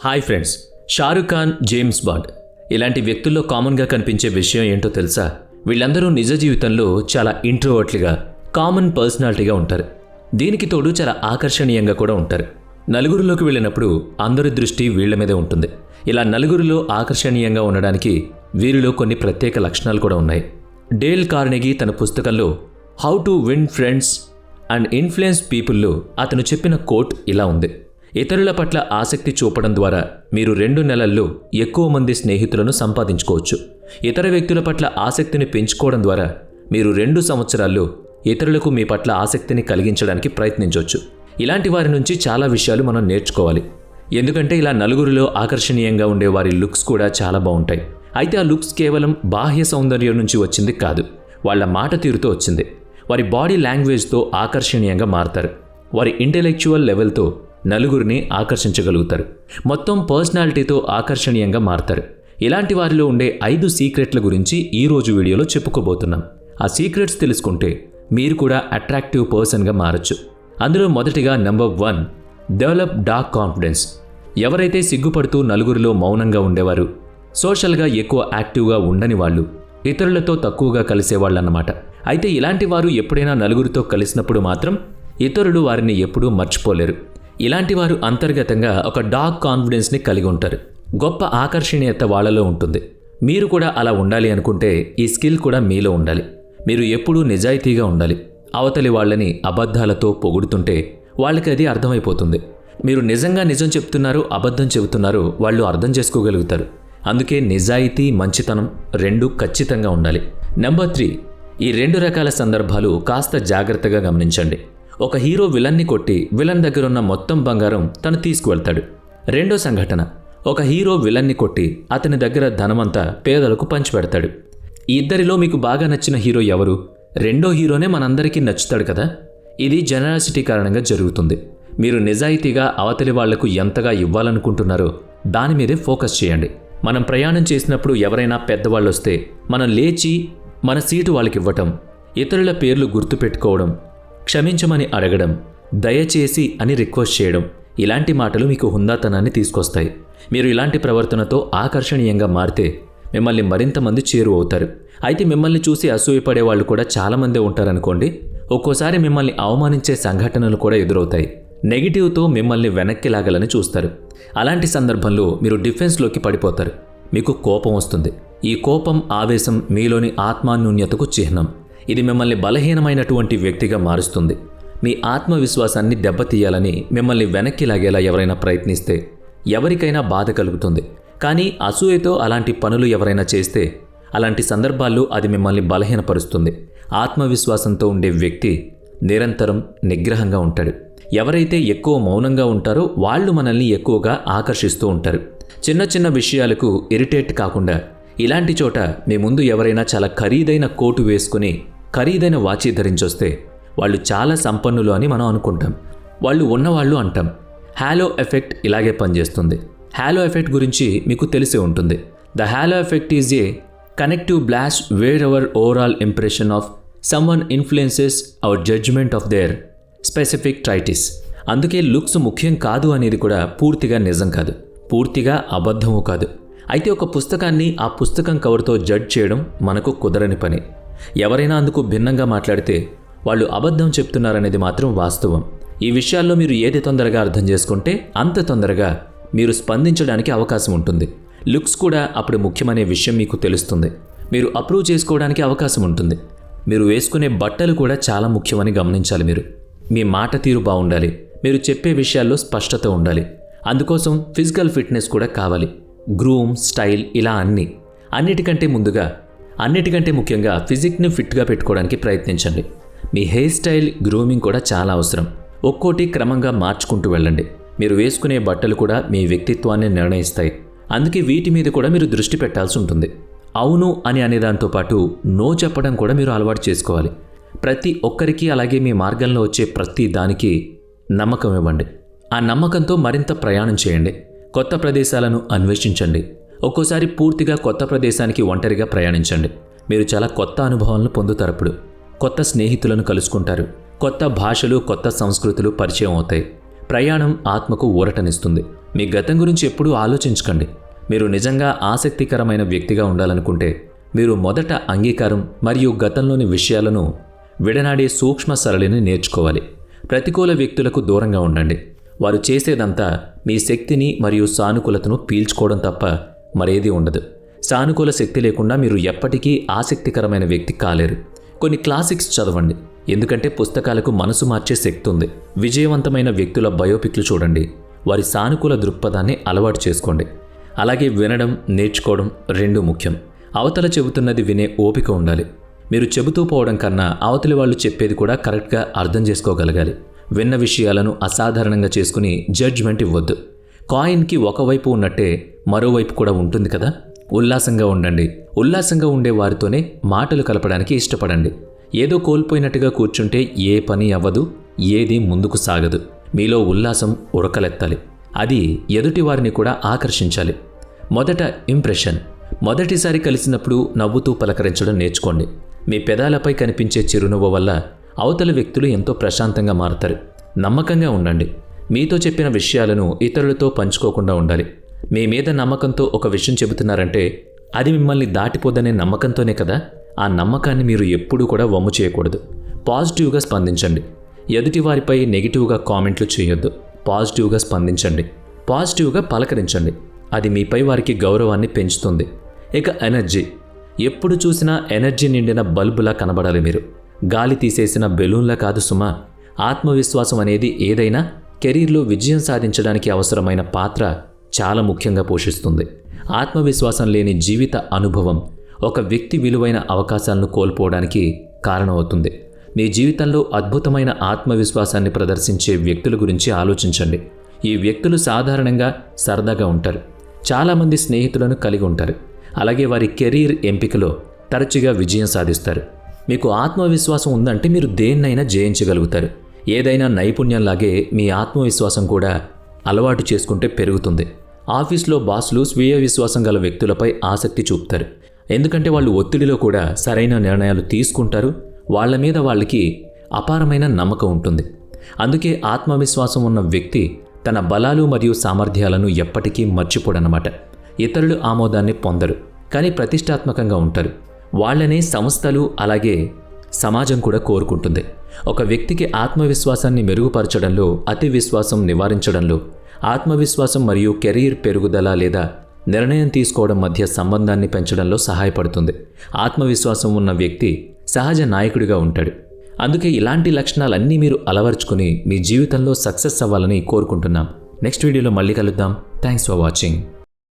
Hi friends, Shahrukh Khan, James bond ఇలాంటి వ్యక్తుల్లో కామన్గా కనిపించే విషయం ఏంటో తెలుసా? వీళ్ళందరూ నిజ జీవితంలో చాలా ఇంట్రోవర్ట్లుగా, కామన్ పర్సనాలిటీగా ఉంటారు. దీనికి తోడు చాలా ఆకర్షణీయంగా కూడా ఉంటారు. నలుగురిలోకి వెళ్ళినప్పుడు అందరి దృష్టి వీళ్ల మీదే ఉంటుంది. ఇలా నలుగురిలో ఆకర్షణీయంగా ఉండడానికి వీరిలో కొన్ని ప్రత్యేక లక్షణాలు కూడా ఉన్నాయి. డేల్ కార్నెగీ తన పుస్తకంలో how to win friends and influence పీపుల్లో అతను చెప్పిన కోట్ ఇలా ఉంది: ఇతరుల పట్ల ఆసక్తి చూపడం ద్వారా మీరు 2 నెలల్లో ఎక్కువ మంది స్నేహితులను సంపాదించుకోవచ్చు. ఇతర వ్యక్తుల పట్ల ఆసక్తిని పెంచుకోవడం ద్వారా మీరు 2 సంవత్సరాల్లో ఇతరులకు మీ పట్ల ఆసక్తిని కలిగించడానికి ప్రయత్నించవచ్చు. ఇలాంటి వారి నుంచి చాలా విషయాలు మనం నేర్చుకోవాలి. ఎందుకంటే ఇలా నలుగురిలో ఆకర్షణీయంగా ఉండే వారి లుక్స్ కూడా చాలా బాగుంటాయి. అయితే ఆ లుక్స్ కేవలం బాహ్య సౌందర్యం నుంచి వచ్చింది కాదు, వాళ్ళ మాట తీరుతో వచ్చింది. వారి బాడీ లాంగ్వేజ్తో ఆకర్షణీయంగా మారతారు. వారి ఇంటెలెక్చువల్ లెవెల్తో నలుగురిని ఆకర్షించగలుగుతారు. మొత్తం పర్సనాలిటీతో ఆకర్షణీయంగా మారతారు. ఇలాంటి వారిలో ఉండే 5 సీక్రెట్ల గురించి ఈరోజు వీడియోలో చెప్పుకోబోతున్నాం. ఆ సీక్రెట్స్ తెలుసుకుంటే మీరు కూడా అట్రాక్టివ్ పర్సన్గా మారచ్చు. అందులో మొదటిగా నెంబర్ 1, డెవలప్ డార్క్ కాన్ఫిడెన్స్. ఎవరైతే సిగ్గుపడుతూ నలుగురిలో మౌనంగా ఉండేవారు, సోషల్గా ఎక్కువ యాక్టివ్గా ఉండని వాళ్ళు, ఇతరులతో తక్కువగా కలిసేవాళ్ళన్నమాట. అయితే ఇలాంటి వారు ఎప్పుడైనా నలుగురితో కలిసినప్పుడు మాత్రం ఇతరులు వారిని ఎప్పుడూ మర్చిపోలేరు. ఇలాంటి వారు అంతర్గతంగా ఒక డార్క్ కాన్ఫిడెన్స్ని కలిగి ఉంటారు. గొప్ప ఆకర్షణీయత వాళ్ళలో ఉంటుంది. మీరు కూడా అలా ఉండాలి అనుకుంటే ఈ స్కిల్ కూడా మీలో ఉండాలి. మీరు ఎప్పుడూ నిజాయితీగా ఉండాలి. అవతలి వాళ్ళని అబద్ధాలతో పొగుడుతుంటే వాళ్ళకి అది అర్థమైపోతుంది. మీరు నిజంగా నిజం చెప్తున్నారో అబద్ధం చెబుతున్నారో వాళ్ళు అర్థం చేసుకోగలుగుతారు. అందుకే నిజాయితీ, మంచితనం 2 ఖచ్చితంగా ఉండాలి. నెంబర్ 3, ఈ 2 రకాల సందర్భాలు కాస్త జాగ్రత్తగా గమనించండి. ఒక హీరో విలన్ని కొట్టి విలన్ దగ్గరున్న మొత్తం బంగారం తను తీసుకువెళ్తాడు. రెండో సంఘటన, ఒక హీరో విలన్ని కొట్టి అతని దగ్గర ధనమంతా పేదలకు పంచిపెడతాడు. ఈ ఇద్దరిలో మీకు బాగా నచ్చిన హీరో ఎవరు? రెండో హీరోనే మనందరికీ నచ్చుతాడు కదా. ఇది జనరాసిటీ కారణంగా జరుగుతుంది. మీరు నిజాయితీగా అవతలి వాళ్లకు ఎంతగా ఇవ్వాలనుకుంటున్నారో దాని మీదే ఫోకస్ చేయండి. మనం ప్రయాణం చేసినప్పుడు ఎవరైనా పెద్దవాళ్ళు వస్తే మనం లేచి మన సీటు వాళ్ళకి ఇవ్వటం, ఇతరుల పేర్లు గుర్తుపెట్టుకోవడం, క్షమించమని అడగడం, దయచేసి అని రిక్వెస్ట్ చేయడం, ఇలాంటి మాటలు మీకు హుందాతనాన్ని తీసుకొస్తాయి. మీరు ఇలాంటి ప్రవర్తనతో ఆకర్షణీయంగా మారితే మిమ్మల్ని మరింత మంది చేరువవుతారు. అయితే మిమ్మల్ని చూసి అసూయపడే వాళ్ళు కూడా చాలామందే ఉంటారనుకోండి. ఒక్కోసారి మిమ్మల్ని అవమానించే సంఘటనలు కూడా ఎదురవుతాయి. నెగిటివ్తో మిమ్మల్ని వెనక్కి లాగాలని చూస్తారు. అలాంటి సందర్భంలో మీరు డిఫెన్స్లోకి పడిపోతారు. మీకు కోపం వస్తుంది. ఈ కోపం, ఆవేశం మీలోని ఆత్మాన్యూన్యతకు చిహ్నం. ఇది మిమ్మల్ని బలహీనమైనటువంటి వ్యక్తిగా మారుస్తుంది. మీ ఆత్మవిశ్వాసాన్ని దెబ్బతీయాలని మిమ్మల్ని వెనక్కి లాగేలా ఎవరైనా ప్రయత్నిస్తే ఎవరికైనా బాధ కలుగుతుంది. కానీ అసూయతో అలాంటి పనులు ఎవరైనా చేస్తే అలాంటి సందర్భాల్లో అది మిమ్మల్ని బలహీనపరుస్తుంది. ఆత్మవిశ్వాసంతో ఉండే వ్యక్తి నిరంతరం నిగ్రహంగా ఉంటాడు. ఎవరైతే ఎక్కువ మౌనంగా ఉంటారో వాళ్ళు మనల్ని ఎక్కువగా ఆకర్షిస్తూ ఉంటారు. చిన్న చిన్న విషయాలకు ఇరిటేట్ కాకుండా ఇలాంటి చోట మీ ముందు ఎవరైనా చాలా ఖరీదైన కోటు వేసుకుని ఖరీదైన వాచి ధరించొస్తే వాళ్ళు చాలా సంపన్నులు అని మనం అనుకుంటాం. వాళ్ళు ఉన్నవాళ్ళు అంటాం. హాలో ఎఫెక్ట్ ఇలాగే పనిచేస్తుంది. హాలో ఎఫెక్ట్ గురించి మీకు తెలిసే ఉంటుంది. The halo effect is a connective blast where our overall impression of someone influences our judgment of their specific traits. అందుకే లుక్స్ ముఖ్యం కాదు అనేది కూడా పూర్తిగా నిజం కాదు, పూర్తిగా అబద్ధము కాదు. అయితే ఒక పుస్తకాన్ని ఆ పుస్తకం కవర్తో జడ్జ్ చేయడం మనకు కుదరని పని. ఎవరైనా అందుకు భిన్నంగా మాట్లాడితే వాళ్ళు అబద్ధం చెప్తున్నారనేది మాత్రం వాస్తవం. ఈ విషయాల్లో మీరు ఏది తొందరగా అర్థం చేసుకుంటే అంత తొందరగా మీరు స్పందించడానికి అవకాశం ఉంటుంది. లుక్స్ కూడా అప్పుడు ముఖ్యమనే విషయం మీకు తెలుస్తుంది. మీరు అప్రూవ్ చేసుకోవడానికి అవకాశం ఉంటుంది. మీరు వేసుకునే బట్టలు కూడా చాలా ముఖ్యమని గమనించాలి. మీ మాట తీరు బాగుండాలి. మీరు చెప్పే విషయాల్లో స్పష్టత ఉండాలి. అందుకోసం ఫిజికల్ ఫిట్నెస్ కూడా కావాలి. గ్రూమ్, స్టైల్, ఇలా అన్నిటికంటే ముఖ్యంగా ఫిజిక్ని ఫిట్గా పెట్టుకోవడానికి ప్రయత్నించండి. మీ హెయిర్ స్టైల్, గ్రూమింగ్ కూడా చాలా అవసరం. ఒక్కోటి క్రమంగా మార్చుకుంటూ వెళ్ళండి. మీరు వేసుకునే బట్టలు కూడా మీ వ్యక్తిత్వాన్ని నిర్ణయిస్తాయి. అందుకే వీటి మీద కూడా మీరు దృష్టి పెట్టాల్సి ఉంటుంది. అవును అని అనేదాంతో పాటు నో చెప్పడం కూడా మీరు అలవాటు చేసుకోవాలి. ప్రతి ఒక్కరికి, అలాగే మీ మార్గంలో వచ్చే ప్రతి దానికి నమ్మకం ఇవ్వండి. ఆ నమ్మకంతో మరింత ప్రయాణం చేయండి. కొత్త ప్రదేశాలను అన్వేషించండి. ఒక్కోసారి పూర్తిగా కొత్త ప్రదేశానికి ఒంటరిగా ప్రయాణించండి. మీరు చాలా కొత్త అనుభవాలను పొందుతారప్పుడు. కొత్త స్నేహితులను కలుసుకుంటారు. కొత్త భాషలు, కొత్త సంస్కృతులు పరిచయం అవుతాయి. ప్రయాణం ఆత్మకు ఊరటనిస్తుంది. మీ గతం గురించి ఎప్పుడూ ఆలోచించకండి. మీరు నిజంగా ఆసక్తికరమైన వ్యక్తిగా ఉండాలనుకుంటే మీరు మొదట అంగీకారం మరియు గతంలోని విషయాలను విడనాడే సూక్ష్మ సరళిని నేర్చుకోవాలి. ప్రతికూల వ్యక్తులకు దూరంగా ఉండండి. వారు చేసేదంతా మీ శక్తిని మరియు సానుకూలతను పీల్చుకోవడం తప్ప మరేదీ ఉండదు. సానుకూల శక్తి లేకుండా మీరు ఎప్పటికీ ఆసక్తికరమైన వ్యక్తి కాలేరు. కొన్ని క్లాసిక్స్ చదవండి, ఎందుకంటే పుస్తకాలకు మనసు మార్చే శక్తి ఉంది. విజయవంతమైన వ్యక్తుల బయోపిక్లు చూడండి. వారి సానుకూల దృక్పథాన్ని అలవాటు చేసుకోండి. అలాగే వినడం, నేర్చుకోవడం రెండూ ముఖ్యం. అవతల చెబుతున్నది వినే ఓపిక ఉండాలి. మీరు చెబుతూ పోవడం కన్నా అవతలి వాళ్ళు చెప్పేది కూడా కరెక్ట్గా అర్థం చేసుకోగలగాలి. విన్న విషయాలను అసాధారణంగా చేసుకుని జడ్జ్మెంట్ ఇవ్వద్దు. కాయిన్కి ఒకవైపు ఉన్నట్టే మరోవైపు కూడా ఉంటుంది కదా. ఉల్లాసంగా ఉండండి. ఉల్లాసంగా ఉండే వారితోనే మాటలు కలపడానికి ఇష్టపడండి. ఏదో కోల్పోయినట్టుగా కూర్చుంటే ఏ పని అవ్వదు, ఏది ముందుకు సాగదు. మీలో ఉల్లాసం ఉరకలెత్తాలి. అది ఎదుటి వారిని కూడా ఆకర్షించాలి. మొదట ఇంప్రెషన్. మొదటిసారి కలిసినప్పుడు నవ్వుతూ పలకరించడం నేర్చుకోండి. మీ పెదాలపై కనిపించే చిరునవ్వు వల్ల అవతల వ్యక్తులు ఎంతో ప్రశాంతంగా మారుతారు. నమ్మకంగా ఉండండి. మీతో చెప్పిన విషయాలను ఇతరులతో పంచుకోకుండా ఉండాలి. మీ మీద నమ్మకంతో ఒక విషయం చెబుతున్నారంటే అది మిమ్మల్ని దాటిపోదనే నమ్మకంతోనే కదా. ఆ నమ్మకాన్ని మీరు ఎప్పుడూ కూడా వమ్ము చేయకూడదు. పాజిటివ్గా స్పందించండి. ఎదుటివారిపై నెగిటివ్గా కామెంట్లు చేయొద్దు. పాజిటివ్గా స్పందించండి. పాజిటివ్గా పలకరించండి. అది మీపై వారికి గౌరవాన్ని పెంచుతుంది. ఇక ఎనర్జీ. ఎప్పుడు చూసినా ఎనర్జీ నిండిన బల్బులా కనబడాలి మీరు. గాలి తీసేసిన బెలూన్లా కాదు సుమా. ఆత్మవిశ్వాసం అనేది ఏదైనా కెరీర్లో విజయం సాధించడానికి అవసరమైన పాత్ర చాలా ముఖ్యంగా పోషిస్తుంది. ఆత్మవిశ్వాసం లేని జీవిత అనుభవం ఒక వ్యక్తి విలువైన అవకాశాలను కోల్పోవడానికి కారణమవుతుంది. మీ జీవితంలో అద్భుతమైన ఆత్మవిశ్వాసాన్ని ప్రదర్శించే వ్యక్తుల గురించి ఆలోచించండి. ఈ వ్యక్తులు సాధారణంగా సరదాగా ఉంటారు. చాలామంది స్నేహితులను కలిగి ఉంటారు. అలాగే వారి కెరీర్ ఎంపికలో తరచుగా విజయం సాధిస్తారు. మీకు ఆత్మవిశ్వాసం ఉందంటే మీరు దేన్నైనా జయించగలుగుతారు. ఏదైనా నైపుణ్యంలాగే మీ ఆత్మవిశ్వాసం కూడా అలవాటు చేసుకుంటే పెరుగుతుంది. ఆఫీస్లో బాసులు స్వీయ విశ్వాసం గల వ్యక్తులపై ఆసక్తి చూపుతారు. ఎందుకంటే వాళ్ళు ఒత్తిడిలో కూడా సరైన నిర్ణయాలు తీసుకుంటారు. వాళ్ళ మీద వాళ్ళకి అపారమైన నమ్మకం ఉంటుంది. అందుకే ఆత్మవిశ్వాసం ఉన్న వ్యక్తి తన బలాలు మరియు సామర్థ్యాలను ఎప్పటికీ మర్చిపోడనమాట. ఇతరులు ఆమోదాన్ని పొందరు, కానీ ప్రతిష్టాత్మకంగా ఉంటారు. వాళ్ళనే సంస్థలు అలాగే సమాజం కూడా కోరుకుంటుంది. ఒక వ్యక్తికి ఆత్మవిశ్వాసాన్ని మెరుగుపరచడంలో, అతి విశ్వాసం నివారించడంలో, ఆత్మవిశ్వాసం మరియు కెరీర్ పెరుగుదల లేదా నిర్ణయం తీసుకోవడం మధ్య సంబంధాన్ని పెంచడంలో సహాయపడుతుంది. ఆత్మవిశ్వాసం ఉన్న వ్యక్తి సహజ నాయకుడిగా ఉంటాడు. అందుకే ఇలాంటి లక్షణాలన్నీ మీరు అలవర్చుకుని మీ జీవితంలో సక్సెస్ అవ్వాలని కోరుకుంటున్నాం. నెక్స్ట్ వీడియోలో మళ్ళీ కలుద్దాం. Thanks for watching.